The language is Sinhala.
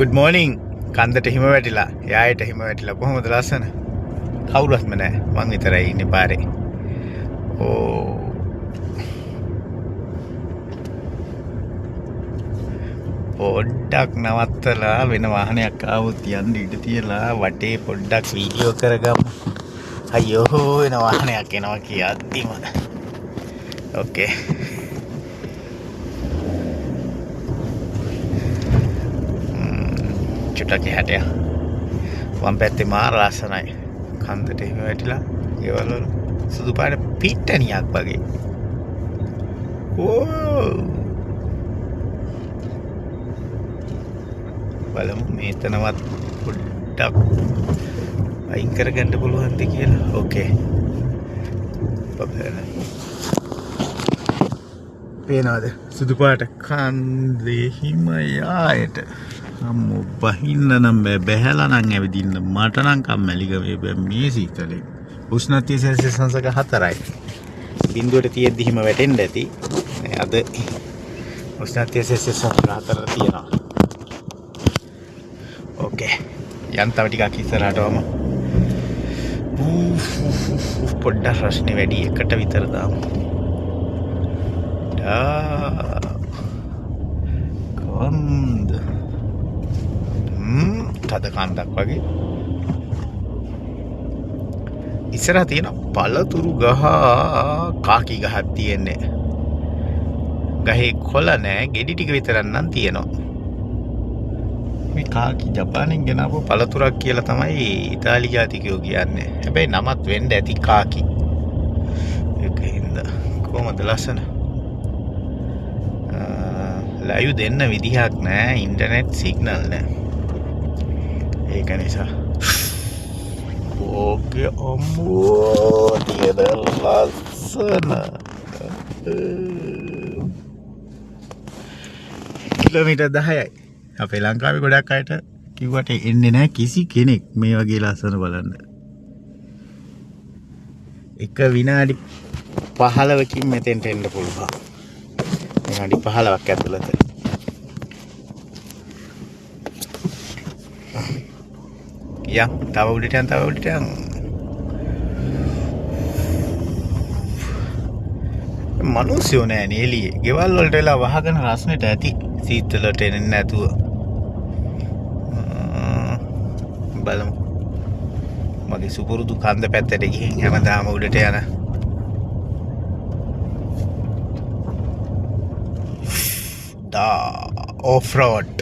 good morning කන්දට හිම වැටිලා යායට හිම වැටිලා කොහොමද ලස්සන කවුරුත්ම නැහැ මං විතරයි ඉන්නේ පාරේ පොඩ්ඩක් නවත්තලා වෙන වාහනයක් ආවොත් යන්න ඉඩ තියලා වටේ පොඩ්ඩක් වීඩියෝ කරගමු අයියෝ වෙන වාහනයක් එනවා කියද්දිම ඕකේ චුට්ටක් එහාට වම් පැත්තේ මාර ලස්සනයි කන්දට හිම වැටිලා ගෙවල් වල සුදු පාට පිට්ටනියක් වගේ බලමු මේතනවත් පොඩ්ඩක් අයින් කරගන්න පුළුවන්ද කියලා ඕකේ පේනවද සුදු පාට කන්දේ හිම යායට අම්මෝ බහින්න නම් බැහැලා නම් ඇවිදින්න මට නම් කම්මැලි ගමේ මේ සීතලේ උෂ්ණත්වය සෙල්සියස් අංශක 4යි බිඳුවට තියෙද්දි හිම වැටෙන්න ඇති අද උෂ්ණත්වය සෙල්සියස් අංශක 4 තියෙනවා ඕකේ යන්තම ටිකක් ඉස්සරහටම පොඩ්ඩක් රස්නේ වැඩි එකට විතර දාමු කොන්ද තද කන්දක් වගේ ඉස්සරහ තියෙන පළතුරු ගහ කාකි ගහක් තියෙන්නේ ගහේ කොළ නෑ ගෙඩි ටික විතරක් නම් තියෙනවා මේ කාකි ජපානෙන් ගෙනාවු පළතුරක් කියලා තමයි ඉතාලි ජාතිකයෝ කියන්නේ හැබැයි නමත් වෙන්න ඇති කාකි ඒකින්ද කොහමද ලස්සන ලයිව් දෙන්න විදිහක් නෑ ඉන්ටර්නෙට් සිග්නල් නෑ ඒක නිසා ඕකේ අම්මෝ තියෙන ලස්සන කිලෝමීටර් 10යි අපේ ලංකාවේ ගොඩක් අයට කිව්වට එන්නේ නැහැ කිසි කෙනෙක් මේ වගේ ලස්සන බලන්න එක විනාඩි 15කින් මෙතෙන්ට එන්න පුළුවන් විනාඩි 15ක් ඇතුළත යා තව උඩට යන්න මනුස්සයෝ නෑනේ එළියේ ගෙවල් වලට වෙලා වහගෙන රස්නෙට ඇති සීතලට එන්නේ නැතුව බලමු මගේ සුපුරුදු කන්ද පැත්තට ගිහින් හැමදාම උඩට යන off road